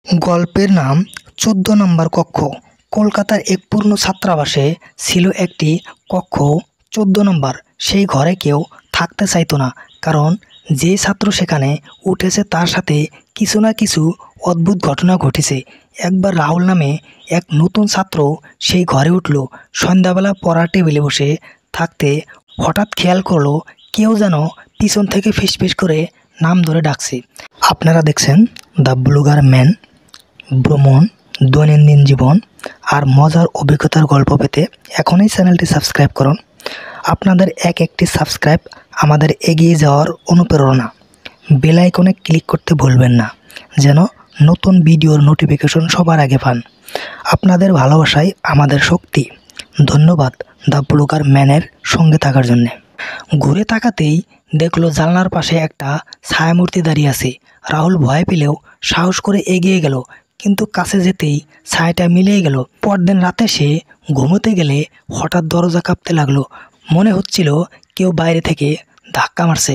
গল্পের নাম ১৪ নম্বর কক্ষ। কলকাতার এক পূর্ণ ছাত্রাবাসে ছিল একটি কক্ষ ১৪ নম্বর। সেই ঘরে কেউ থাকতে চাইতো না, কারণ যে ছাত্র সেখানে উঠেছে তার সাথে কিছু না কিছু অদ্ভুত ঘটনা ঘটেছে। একবার রাহুল নামে এক নতুন ছাত্র সেই ঘরে উঠল। সন্ধ্যাবেলা পড়ার টেবিলে বসে থাকতে হঠাৎ খেয়াল করলো কেউ যেন পিছন থেকে ফিসফিস করে নাম ধরে ডাকছে। আপনারা দেখছেন দ্য ব্লগার ম্যান। ভ্রমণ, দৈনন্দিন জীবন আর মজার অভিজ্ঞতার গল্প পেতে এখনই চ্যানেলটি সাবস্ক্রাইব করুন। আপনাদের একটি সাবস্ক্রাইব আমাদের এগিয়ে যাওয়ার অনুপ্রেরণা। বেল আইকনে ক্লিক করতে ভুলবেন না, যেন নতুন ভিডিওর নোটিফিকেশন সবার আগে পান। আপনাদের ভালোবাসাই আমাদের শক্তি। ধন্যবাদ দ্য ব্লগার ম্যানের সঙ্গে থাকার জন্যে। ঘুরে তাকাতেই দেখলো জানলার পাশে একটা ছায়ামূর্তি দাঁড়িয়ে আছে। রাহুল ভয় পেলেও সাহস করে এগিয়ে গেল, কিন্তু কাছে যেতেই ছায়াটা মিলিয়ে গেল। পরদিন রাতে সে ঘুমোতে গেলে হঠাৎ দরজা কাঁপতে লাগলো। মনে হচ্ছিল কেউ বাইরে থেকে ধাক্কা মারছে।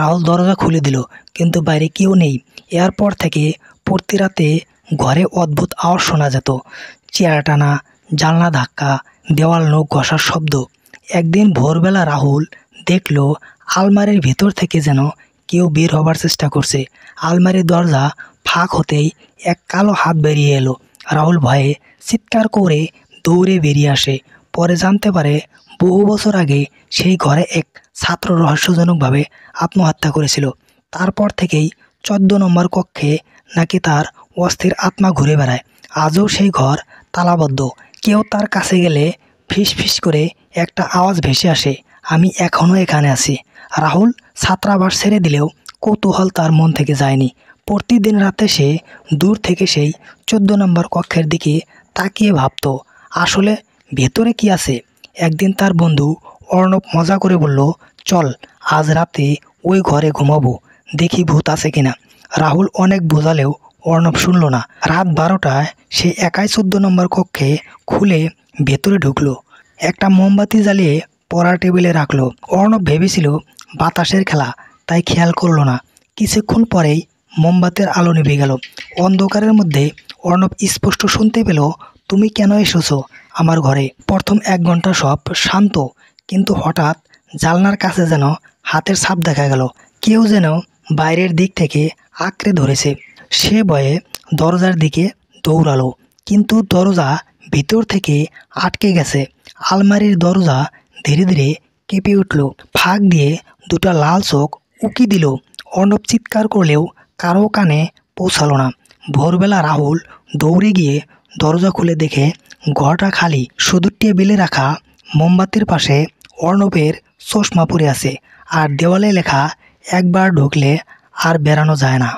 রাহুল দরজা খুলে দিল, কিন্তু বাইরে কেউ নেই। এরপর থেকে প্রতি রাতে ঘরে অদ্ভুত আওয়াজ শোনা যেত, চেয়ার টানা, জানলা ধাক্কা, দেওয়াল নখ ঘষার শব্দ। একদিন ভোরবেলা রাহুল দেখল আলমারির ভেতর থেকে যেন কেউ বের হবার চেষ্টা করছে। আলমারির দরজা ফাঁক হতেই এক কালো হাত বেরিয়ে এলো। রাহুল ভয়ে চিৎকার করে দৌড়ে বেরিয়ে আসে। পরে জানতে পারে বহু বছর আগে সেই ঘরে এক ছাত্র রহস্যজনকভাবে আত্মহত্যা করেছিল। তারপর থেকেই ১৪ নম্বর কক্ষে নাকি তার অস্থির আত্মা ঘুরে বেড়ায়। আজও সেই ঘর তালাবদ্ধ। কেউ তার কাছে গেলে ফিস ফিস করে একটা আওয়াজ ভেসে আসে, আমি এখনও এখানে আছি। রাহুল ছাত্রাবাস ছেড়ে দিলেও কৌতূহল তার মন থেকে যায়নি। প্রতিদিন রাতে সে দূর থেকে সেই ১৪ নম্বর কক্ষের দিকে তাকিয়ে ভাবত, আসলে ভেতরে কি আছে। একদিন তার বন্ধু অর্ণব মজা করে বলল, চল আজ রাতে ওই ঘরে ঘুমাবো, দেখি ভূত আছে কিনা। রাহুল অনেক বোঝালেও অর্ণব শুনল না। রাত ১২টায় সে একাই ১৪ নম্বর কক্ষে খুলে ভেতরে ঢুকলো। একটা মোমবাতি জ্বালিয়ে পড়ার টেবিলে রাখলো। অর্ণব ভেবেছিল বাতাসের খেলা, তাই খেয়াল করলো না। কিছুক্ষণ পরেই মোমবাতির আলো নিভে গেল। অন্ধকারের মধ্যে অর্ণব স্পষ্ট শুনতে পেল, তুমি কেন এসেছো আমার ঘরে। প্রথম ১ ঘন্টা সব শান্ত, কিন্তু হঠাৎ জানলার কাছে যেন হাতের ছাপ দেখা গেল। কেউ যেন বাইরের দিক থেকে আঁকড়ে ধরেছে। সে ভয়ে দরজার দিকে দৌড়ালো, কিন্তু দরজা ভিতর থেকে আটকে গেছে। আলমারির দরজা ধীরে ধীরে কেঁপে উঠল। ফাঁক দিয়ে দুটো লাল চোখ উকি দিল। অর্ণব চিৎকার করলেও কারো কানে পৌঁছালো না। ভোরবেলা রাহুল দৌড়ে গিয়ে দরজা খুলে দেখে ঘরটা খালি। শুধু টেবিলে রাখা মোমবাতির পাশে অর্ণবের চশমা পড়ে আছে, আর দেওয়ালে লেখা, একবার ঢুকলে আর বেরানো যায় না।